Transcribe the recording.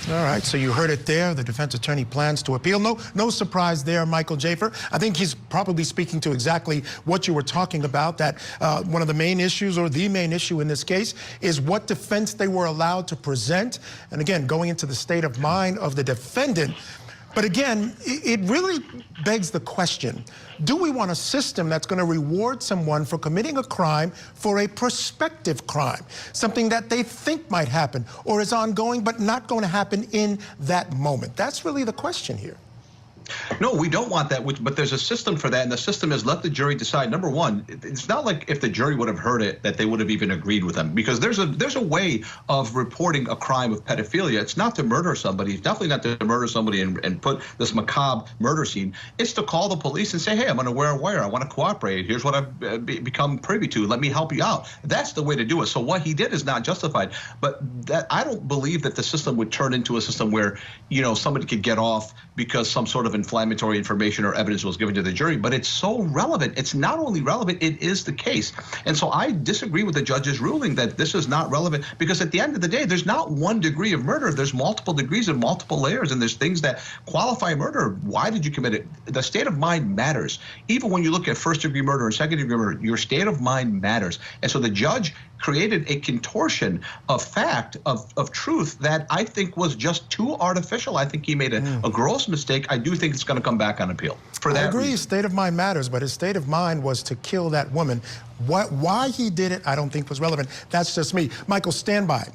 All right, so you heard it there. The defense attorney plans to appeal. No surprise there, Michael Jaafar. I think he's probably speaking to exactly what you were talking about, that one of the main issues, or the main issue in this case, is what defense they were allowed to present. And again, going into the state of mind of the defendant. But again, it really begs the question, do we want a system that's going to reward someone for committing a crime for a prospective crime, something that they think might happen or is ongoing but not going to happen in that moment? That's really the question here. No, we don't want that, but there's a system for that, and the system is let the jury decide. Number one, it's not like if the jury would have heard it that they would have even agreed with them, because there's a way of reporting a crime of pedophilia. It's not to murder somebody. It's definitely not to murder somebody and put this macabre murder scene. It's to call the police and say, hey, I'm going to wear a wire. I want to cooperate. Here's what I've become privy to. Let me help you out. That's the way to do it. So what he did is not justified. But that, I don't believe that the system would turn into a system where, you know, somebody could get off because some sort of inflammatory information or evidence was given to the jury. But it's so relevant. It's not only relevant, it is the case. And so I disagree with the judge's ruling that this is not relevant, because at the end of the day, there's not one degree of murder. There's multiple degrees and multiple layers, and there's things that qualify murder. Why did you commit it? The state of mind matters. Even when you look at first-degree murder and second-degree murder, your state of mind matters. And so the judge created a contortion of fact, of truth, that I think was just too artificial. I think he made a gross mistake. I do think it's going to come back on appeal. For that I agree, reason. state of mind matters, but his state of mind was to kill that woman. Why he did it, I don't think was relevant. That's just me. Michael, stand by.